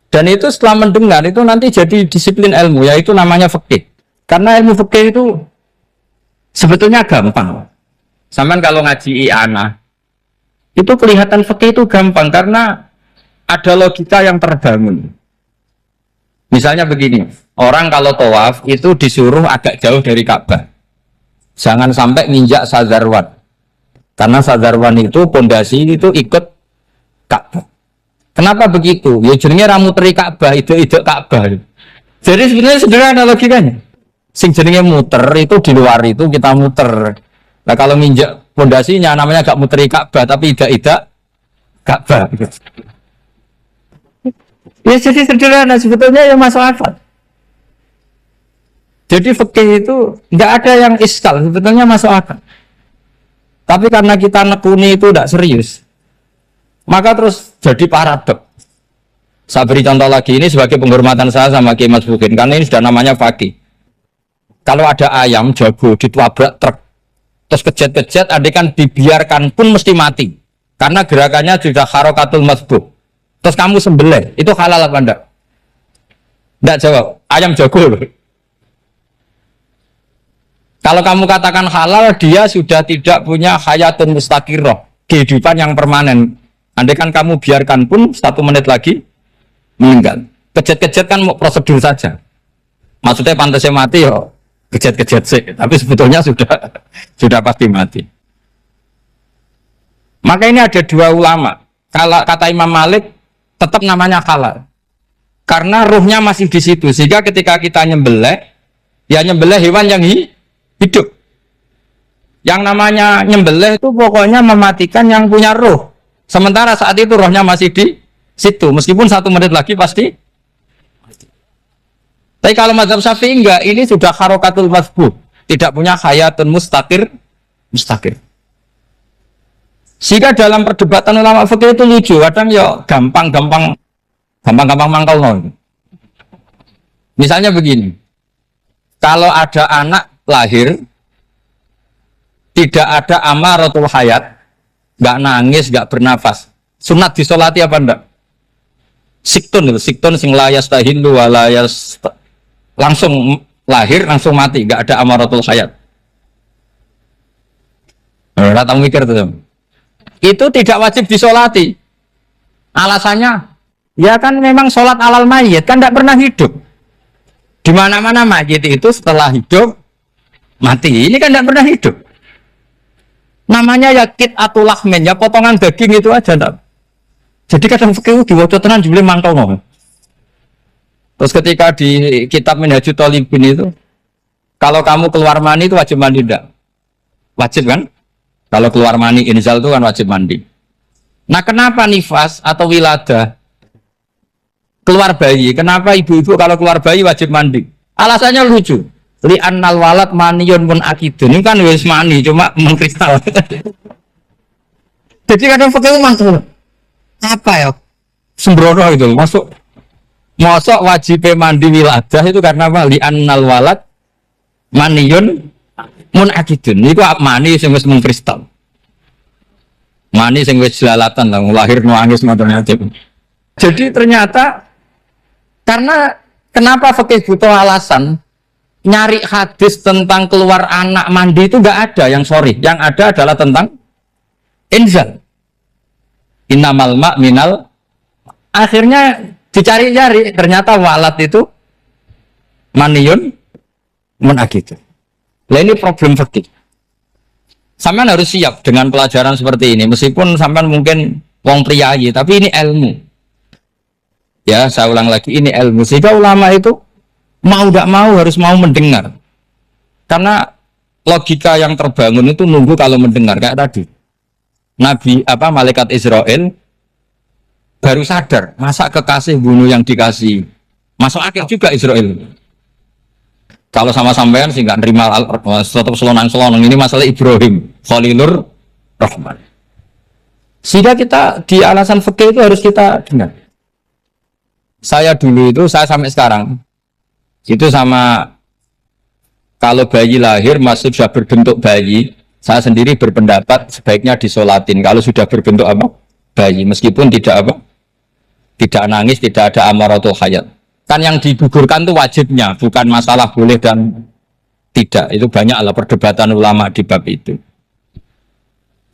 Dan itu setelah mendengar, itu nanti jadi disiplin ilmu, yaitu namanya fikih. Karena ilmu fikih itu sebetulnya gampang. Sampai kalau ngaji i'anah, itu kelihatan fikih itu gampang, karena ada logika yang terbangun. Misalnya begini, orang kalau tawaf itu disuruh agak jauh dari Ka'bah. Jangan sampai nginjak Sazarwan. Karena Sazarwan itu pondasi itu ikut Ka'bah. Kenapa begitu? Ya jenenge ra muteri Ka'bah, itu Ka'bah. Jadi sebenarnya sederhana logikanya. Sing jenenge muter itu di luar itu kita muter. Nah kalau nginjak pondasinya namanya gak muteri Ka'bah tapi idak Ka'bah. Ya jadi sederhana sebetulnya yang masuk akal. Jadi fikih itu nggak ada yang iskal, sebetulnya masuk akal. Tapi karena kita nekuni itu tidak serius, maka terus jadi paradok. Saya beri contoh lagi, ini sebagai penghormatan saya sama Kiai Mas Bukin, karena ini sudah namanya fakih. Kalau ada ayam jago ditabrak truk, terus kejet-kejet, adekan dibiarkan pun mesti mati, karena gerakannya sudah harokatul masbuh. Terus kamu sembelih, itu halal apa enggak? Enggak jawab, ayam jago loh. Kalau kamu katakan halal, dia sudah tidak punya hayatun mustaqirrah, kehidupan yang permanen. Andai kan kamu biarkan pun 1 menit lagi meninggal. Kejet-kejet kan mau prosedur saja. Maksudnya pantasnya mati ya kejet-kejet sih, tapi sebetulnya sudah pasti mati. Maka ini ada 2 ulama. Kalau kata Imam Malik tetap namanya halal. Karena ruhnya masih di situ, sehingga ketika kita nyembelih, ya nyembelih hewan yang hidup. Yang namanya nyembelih itu pokoknya mematikan yang punya roh. Sementara saat itu rohnya masih di situ, meskipun 1 menit lagi pasti. Tapi kalau mazhab Syafi'i enggak, ini sudah harokatul masbuh, tidak punya hayatun mustaqir. Sehingga dalam perdebatan ulama fikih itu lucu, kadang ya gampang mangkal no. Misalnya begini. Kalau ada anak lahir, tidak ada amaratul hayat, nggak nangis, nggak bernafas, sunat disolati apa enggak? Siktun sing layas tahilu walayas, langsung lahir langsung mati, nggak ada amaratul hayat. Rata mikir tuh, itu tidak wajib disolati. Alasannya, ya kan memang sholat alal mayit kan tidak pernah hidup. Di mana-mana mayit itu setelah hidup mati. Ini kan tidak pernah hidup. Namanya ya atul lahmen, ya potongan daging itu aja enggak. Jadi kadang fikih diwaca tenan jebule mangkono. Terus ketika di kitab Minhajul Thalibin itu, kalau kamu keluar mani itu wajib mandi enggak? Wajib kan? Kalau keluar mani inzal itu kan wajib mandi. Nah, kenapa nifas atau wiladah keluar bayi? Kenapa ibu-ibu kalau keluar bayi wajib mandi? Alasannya lucu. Li annal walad maniyun mun akidun. Ini kan wis mani cuma mengkristal. Jadi kadang pakai mantul. Apa ya? Sembrono itu masuk wajib mandi wiladah itu karena apa? Li annal walad maniyun mun akidun. Niku mani sing wis mengkristal. Mani sing wis jelalatan lah lahir nangis ngoten. Jadi ternyata karena kenapa fikih butuh alasan nyari hadis tentang keluar anak mandi itu nggak ada yang sorry, yang ada adalah tentang inzal. Innamal ma' minal, akhirnya dicari-cari ternyata walat itu maniyun munakitu. Nah ini problem fikih. Sampean harus siap dengan pelajaran seperti ini meskipun sampean mungkin wong priayi tapi ini ilmu. Ya, saya ulang lagi, ini ilmu. Sehingga ulama itu mau tidak mau harus mau mendengar. Karena logika yang terbangun itu nunggu kalau mendengar kayak tadi. Malaikat Israel baru sadar, masa kekasih bunuh yang dikasih. Masuk akal juga Israel. Kalau sama sampean sih nggak nerima tetap selonang-selonang. Ini masalah Ibrahim, Khalilur Rahman. Sehingga kita di alasan fikih itu harus kita dengar. Saya dulu itu, saya sampai sekarang itu sama kalau bayi lahir masih sudah berbentuk bayi, saya sendiri berpendapat sebaiknya disolatin kalau sudah berbentuk apa? Bayi, meskipun tidak nangis, tidak ada amaratul hayat. Kan yang digugurkan itu wajibnya, bukan masalah boleh dan tidak. Itu banyaklah perdebatan ulama di bab itu.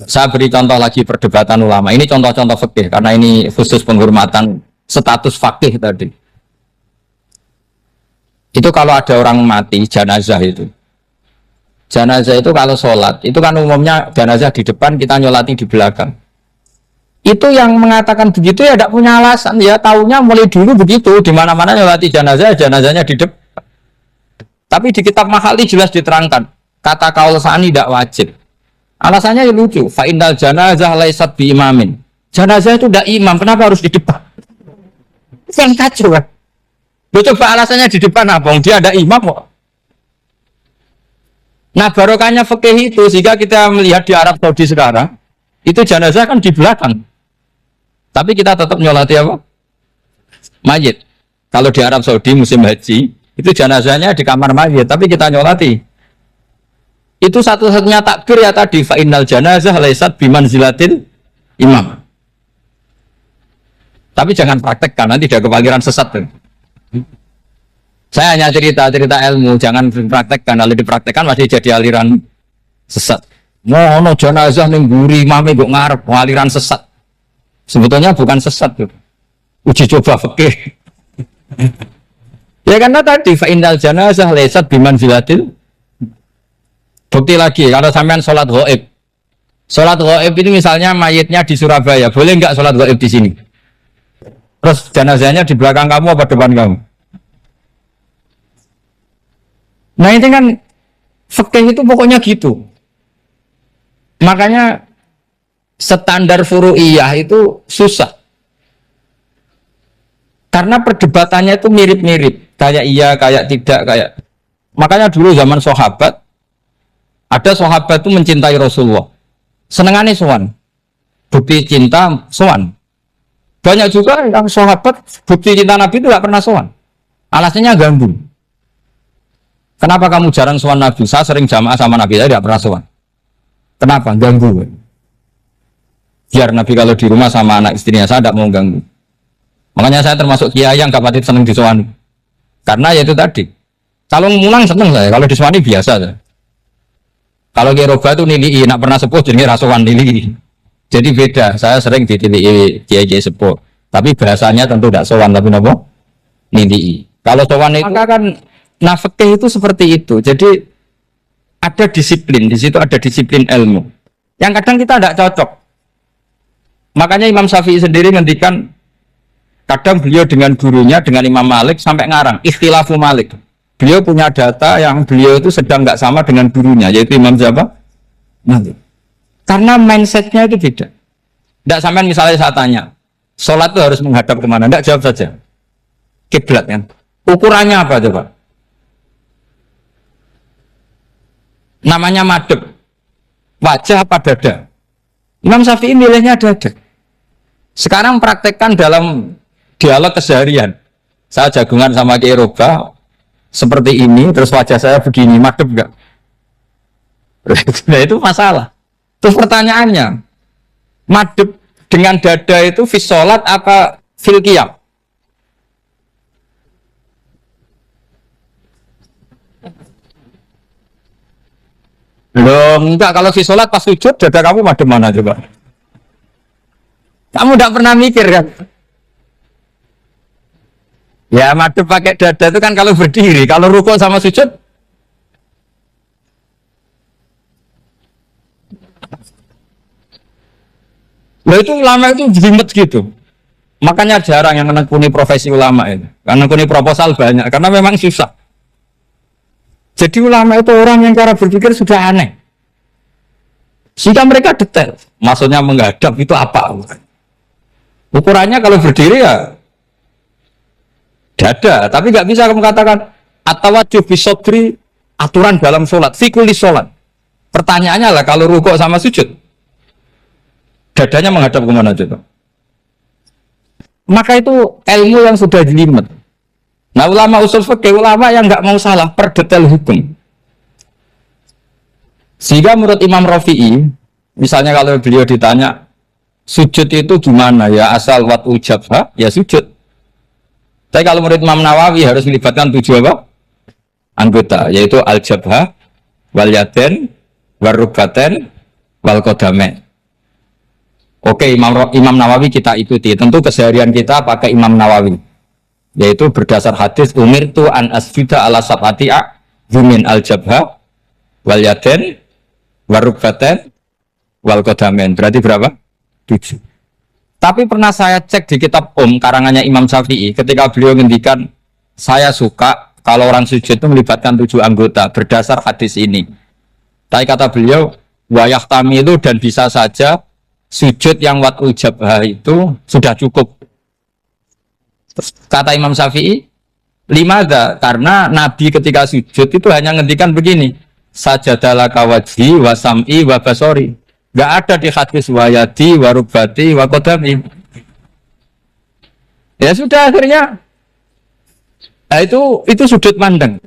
Saya beri contoh lagi perdebatan ulama. Ini contoh-contoh fikih karena ini khusus penghormatan status fakih tadi. Itu kalau ada orang mati, jenazah itu. Jenazah itu kalau sholat, itu kan umumnya jenazah di depan, kita nyolati di belakang. Itu yang mengatakan begitu ya tidak punya alasan, ya taunya mulai dulu begitu, di mana-mana nyolati jenazah, jenazahnya di depan. Tapi di kitab Mahali jelas diterangkan, kata kaul sani tidak wajib. Alasannya ya lucu, fa innal janazah laisat bi imamin. Jenazah itu tidak imam, kenapa harus di depan? Yang kacau kan? Lu coba alasannya di depan apa? Dia ada imam kok. Nah barokahnya fikih itu, jika kita melihat di Arab Saudi sekarang, itu jenazah kan di belakang. Tapi kita tetap nyolati apa? Mayit. Kalau di Arab Saudi musim haji, itu jenazahnya di kamar mayit, tapi kita nyolati. Itu satu-satunya takbir ya tadi, fa innal janazah laisat bimanzilatil imam. Tapi jangan praktekkan, nanti dia kepikiran sesat tuh. Saya hanya cerita ilmu, jangan dipraktekkan. Kalau dipraktekkan masih jadi aliran sesat. No jenazah ning mburi imame kok ngarep aliran sesat. Sebetulnya bukan sesat tuh. Uji coba fikih. Ya karena tadi fa innal janazah laisat bimanzilatil. Bukti lagi kalau sampean sholat ghaib. Sholat ghaib itu misalnya mayitnya di Surabaya, boleh nggak sholat ghaib di sini? Terus jenazahnya di belakang kamu apa depan kamu? Nah ini kan fikih itu pokoknya gitu. Makanya standar furu'iyah itu susah. Karena perdebatannya itu mirip-mirip. Kayak iya, kayak tidak, kayak. Makanya dulu zaman sahabat, ada sahabat itu mencintai Rasulullah. Senengannya sowan. Bukti cinta sowan. Banyak juga yang sahabat bukti cinta Nabi itu tidak pernah sowan. Alasannya ganggu. Kenapa kamu jarang sowan Nabi? Saya sering jamaah sama Nabi, saya tidak pernah sowan. Kenapa? Ganggu. Biar Nabi kalau di rumah sama anak istrinya, saya tidak mau ganggu. Makanya saya termasuk kiai yang gak pati seneng disowani. Karena ya itu tadi. Kalau mulang seneng saya, kalau disowani biasa saya. Kalau kiai roba itu nilai, nak pernah sepuh jadi rasawan nilai. Jadi beda. Saya sering ditilii kiai sepuh. Tapi bahasanya tentu tidak sowan, tapi apa? Nilai. Kalau sowan itu maka kan nafkah itu seperti itu. Jadi ada disiplin di situ, ada disiplin ilmu. Yang kadang kita tidak cocok. Makanya Imam Syafi'i sendiri ngendikan, kadang beliau dengan gurunya, dengan Imam Malik sampai ngarang ikhtilafu Malik. Beliau punya data yang beliau itu sedang nggak sama dengan gurunya, yaitu Imam siapa? Malik. Karena mindsetnya itu beda. Tidak sampai misalnya saya tanya, sholat itu harus menghadap kemana? Tidak, jawab saja. Kiblat kan. Ukurannya apa coba? Namanya madhep. Wajah apa dada? Imam Syafi'i milihnya dada. Sekarang praktekkan dalam dialog keseharian. Saya jagungan sama Kiai Roba seperti ini, terus wajah saya begini, madhep enggak? Nah itu masalah. Terus pertanyaannya, madhep dengan dada itu fis sholat apa fil qiyam? Belum, enggak, kalau fis sholat pas sujud dada kamu madhep mana coba? Kamu tidak pernah mikir kan? Ya madhep pakai dada itu kan kalau berdiri, kalau rukuk sama sujud. Loh itu ulama itu jelimet gitu. Makanya jarang yang menekuni profesi ulama itu. Karena menekuni proposal banyak, karena memang susah. Jadi ulama itu orang yang cara berpikir sudah aneh. Sehingga mereka detail. Maksudnya menghadap itu apa? Ukurannya kalau berdiri ya dada, tapi nggak bisa kamu katakan atawajjuh bisodri aturan dalam sholat, fikuli sholat. Pertanyaannya lah kalau rukuk sama sujud, dadanya menghadap kemana coba? Maka itu ilmu yang sudah jelimet. Nah ulama usul fikih, ulama yang nggak mau salah per detail hukum. Sehingga menurut Imam Rafi'i, misalnya kalau beliau ditanya sujud itu gimana ya, asal wat ujabha ya sujud. Tapi kalau menurut Imam Nawawi harus melibatkan 7 apa? Anggota, yaitu al-jabha, wal yaden, wal rubaten, wal qadamain. Oke, Imam Nawawi kita ikuti. Tentu keseharian kita pakai Imam Nawawi, yaitu berdasar hadis umirtu an asjuda ala sab'ati a'zumin al-jabha, wal yaden, wal rubaten, wal qadamain. Berarti berapa? 7. Tapi pernah saya cek di kitab karangannya Imam Syafi'i, ketika beliau ngendikan saya suka kalau orang sujud itu melibatkan 7 anggota berdasar hadis ini. Tapi kata beliau wayah tamilu, dan bisa saja sujud yang wat ujabah itu sudah cukup. Terus kata Imam Syafi'i, limada, karena Nabi ketika sujud itu hanya ngendikan begini, sajadalaka wajhi wa sam'i wa basori. Gak ada di hadis wayadi, warubati, wakodami. Ya sudah akhirnya. Nah, itu sudut pandang.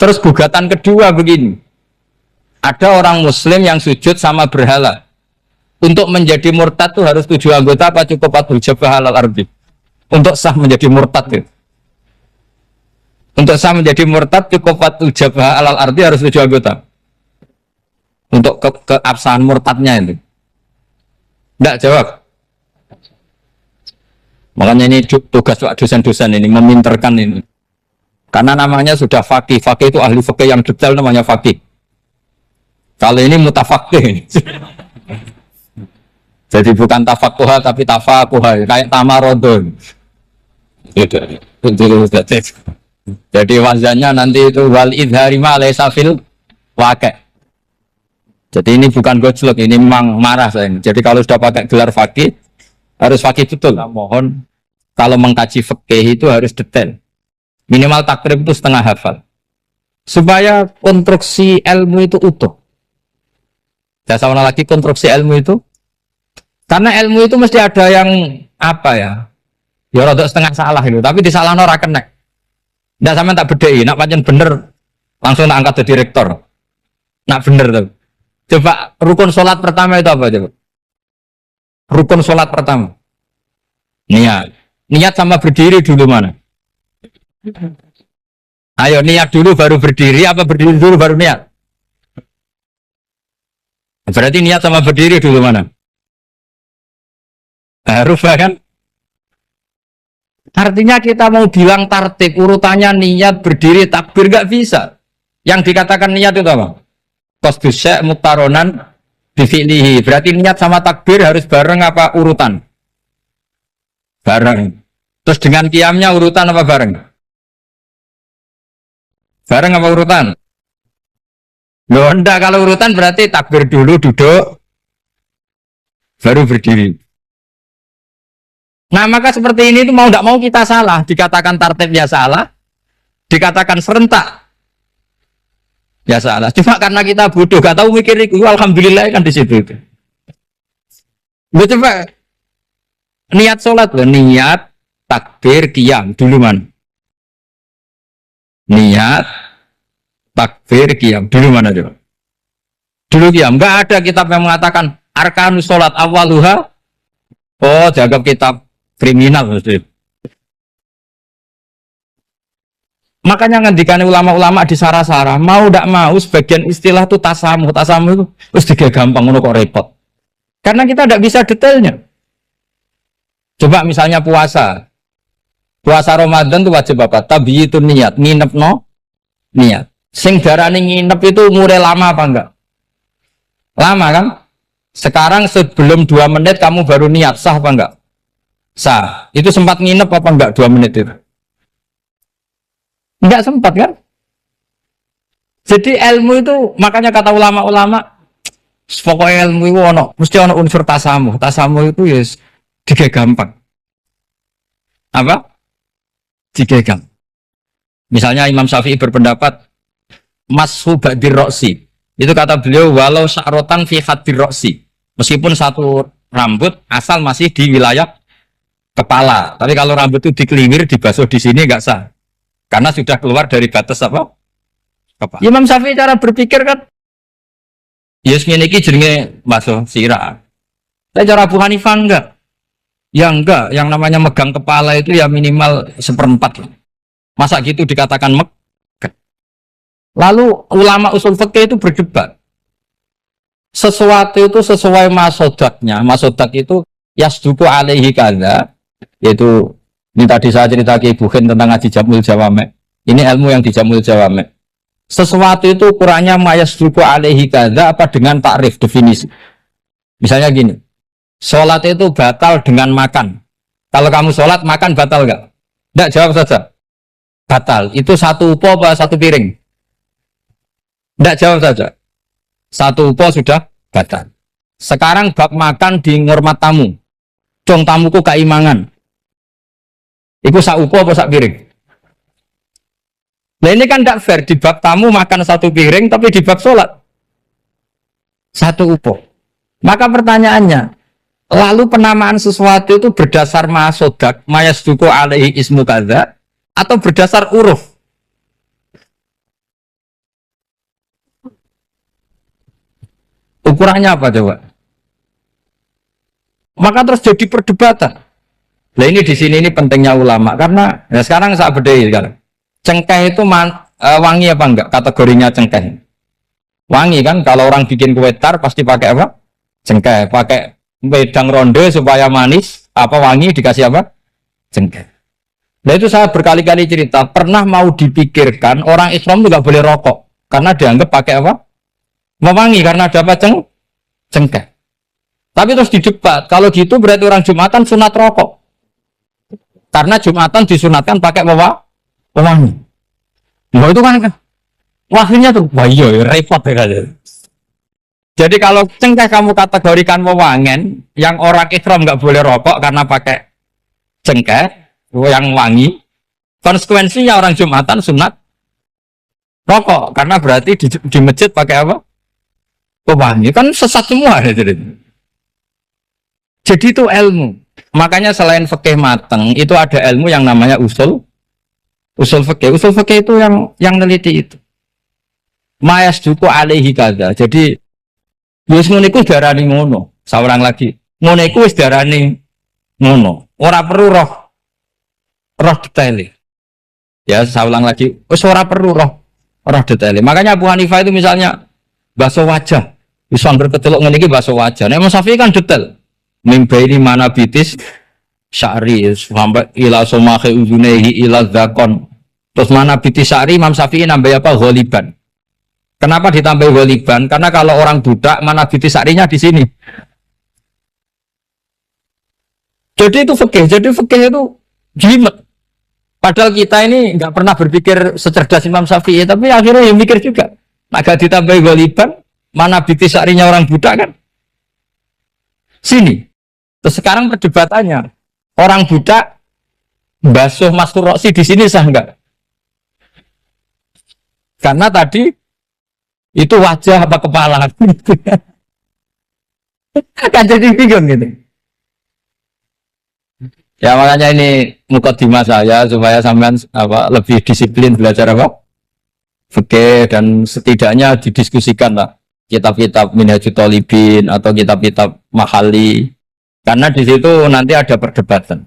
Terus gugatan kedua begini. Ada orang Muslim yang sujud sama berhala. Untuk menjadi murtad itu harus 7 anggota apa cukup atul jabah halal ardi? Untuk sah menjadi murtad itu. Untuk sah menjadi murtad cukup atul jabah halal ardi harus 7 anggota. Untuk keabsahan murtadnya itu. Tidak jawab. Makanya ini tugas dosen-dosen ini meminterkan ini. Karena namanya sudah faqih. Faqih itu ahli faqih yang detail, namanya faqih. Kalau ini mutafaqih. Jadi bukan tafakuha tapi tafakuha, kayak tamarodon. Jadi wazannya nanti itu wal idhari ma laysa fil waqi'. Jadi ini bukan gojlok, ini memang marah saya. Jadi kalau sudah pakai gelar fakih, harus fakih betul. Nah, mohon kalau mengkaji fikih itu harus detail. Minimal takrib itu setengah hafal. Supaya konstruksi ilmu itu utuh. Saya sama lagi konstruksi ilmu itu. Karena ilmu itu mesti ada yang apa ya? Ya rada setengah salah itu, tapi disalahno ora kena. Ndak sampean tak bedheki, nak pancen bener langsung tak angkat jadi rektor. Nak bener tuh. Coba rukun sholat pertama itu apa coba? Rukun sholat pertama. Niat. Niat sama berdiri dulu mana? Ayo niat dulu baru berdiri apa berdiri dulu baru niat? Berarti niat sama berdiri dulu mana? Rubah kan? Artinya kita mau bilang tartib urutannya niat berdiri takbir gak bisa. Yang dikatakan niat itu apa? Qasdus syai' muqtaronan bifi'lihi. Berarti niat sama takbir harus bareng apa urutan? Bareng. Terus dengan qiyamnya urutan apa bareng? Bareng apa urutan? Loh enggak, kalau urutan berarti takbir dulu duduk baru berdiri. Nah maka seperti ini itu mau tidak mau kita salah. Dikatakan tartib ya salah, dikatakan serentak ya salah. Cuma karena kita bodoh, gak tahu mikir itu. Alhamdulillah kan di situ itu. Lu coba niat sholat loh, niat takbir qiyam dulu man. Niat takbir qiyam dulu mana coba? Dulu qiyam. Enggak ada kitab yang mengatakan arkanus sholat awaluha. Oh, jaga kitab kriminal maksudnya. Makanya ngendikan ulama-ulama di sarah-sarah mau tidak mau sebagian istilah itu tasamuh itu terus tiga gampang ngono kok repot. Karena kita tidak bisa detailnya. Coba misalnya puasa Ramadan itu wajib apa? Tabyitun niat, nginep no niat. Sing darani nginep itu umure lama apa enggak? Lama kan? Sekarang sebelum 2 menit kamu baru niat, sah apa enggak? Sah. Itu sempat nginep apa enggak 2 menit itu? Enggak sempat kan? Jadi ilmu itu makanya kata ulama-ulama pokoknya ilmu itu mesti ono unsur tasamuh. Tasamuh itu ya tiga gampang. Apa? Tiga gampang. Misalnya Imam Syafi'i berpendapat mashu ba'dir roksi. Itu kata beliau walau sya'rotan fi hadir roksi. Meskipun satu rambut asal masih di wilayah kepala. Tapi kalau rambut itu dikeliwir, dibasuh di sini enggak sah. Karena sudah keluar dari batas apa? Kepala. Imam Syafi'i cara berpikir kan yes ini jenenge basuh sirah. Tapi cara Abu Hanifah enggak. Ya enggak, yang namanya megang kepala itu ya minimal 1/4. Masa gitu dikatakan Lalu ulama usul fikih itu berdebat. Sesuatu itu sesuai masodaknya. Masodak itu yasduku alaihi kadza, yaitu ini tadi saya cerita ke Ibu Khin tentang ngaji Jamul Jawame. Ini ilmu yang di Jamul Jawame. Sesuatu itu ukurannya mayasduku alaihi kadza apa dengan takrif definisi. Misalnya gini. Sholat itu batal dengan makan. Kalau kamu sholat makan batal enggak? Enggak, jawab saja. Batal. Itu satu upo apa satu piring? Enggak, jawab saja. Satu upo sudah batal. Sekarang bab makan di ngurmat tamu. Cong tamuku keimangan. Iku sak upo apa sak piring? Nah ini kan tidak fair. Di bab tamu makan satu piring, tapi di bab sholat satu upo. Maka pertanyaannya, lalu penamaan sesuatu itu berdasar masodak, mayasduku alaihi ismu kadza, atau berdasar uruf? Ukurannya apa coba? Maka terus jadi perdebatan. Nah ini di sini ini pentingnya ulama karena ya sekarang saya bedai sekarang. Cengkeh itu wangi apa enggak? Kategorinya cengkeh. Wangi kan? Kalau orang bikin kue tar pasti pakai apa? Cengkeh. Pakai wedang ronde supaya manis. Apa wangi dikasih apa? Cengkeh. Nah itu saya berkali-kali cerita. Pernah mau dipikirkan orang Islam itu nggak boleh rokok karena dianggap pakai apa? Mewangi karena ada apa? Cengkeh. Tapi terus didebat. Kalau gitu berarti orang Jumatan sunat rokok. Karena Jumatan disunatkan pakai pewangi. Nah itu kan wahnya tuh, wah iya repot ya kan. Jadi kalau cengkeh kamu kategorikan wewangen, yang orang Islam nggak boleh rokok karena pakai cengkeh yang wangi, konsekuensinya orang Jumatan sunat rokok karena berarti di masjid pakai apa? Pewangi, kan sesat semua ya jadi. Jadi itu ilmu. Makanya selain fikih mateng, itu ada ilmu yang namanya usul Usul fikih itu yang neliti itu. Mayas duku alaihi kada. Jadi wis ngono iku darani ngono. Saurang lagi. Ngono iku wis darani ngono. Ora perlu roh detail. Ya, saya ulang lagi. Wis ora perlu roh detail. Makanya Abu Hanifah itu misalnya basuh wajah. Wis angger keteluk ngene iki basuh wajah. Nek Imam Syafi'i kan detail. Mimbaini mana bitis sya'ri sampai ila somahe uzunehi ila zakon. Terus mana bitis sya'ri Imam Syafi'i nambah apa? Ghaliban. Kenapa ditambah ghaliban? Karena kalau orang budak mana bitis sya'rinya di sini. Jadi itu fikih. Jadi fikih itu jelimet. Padahal kita ini nggak pernah berpikir secerdas Imam Syafi'i, tapi akhirnya yang mikir juga. Agak ditambah ghaliban, mana bitis sya'rinya orang budak kan? Sini. Terus sekarang perdebatannya, orang budak basuh masturbasi di sini sah enggak? Karena tadi itu wajah apa kepala, kan jadi bingung gitu. Ya makanya ini mukadimah saya supaya sampean apa lebih disiplin belajar apa fikih dan setidaknya didiskusikan lah kitab-kitab Minhajul Thalibin atau kitab-kitab Mahali. Karena di situ nanti ada perdebatan.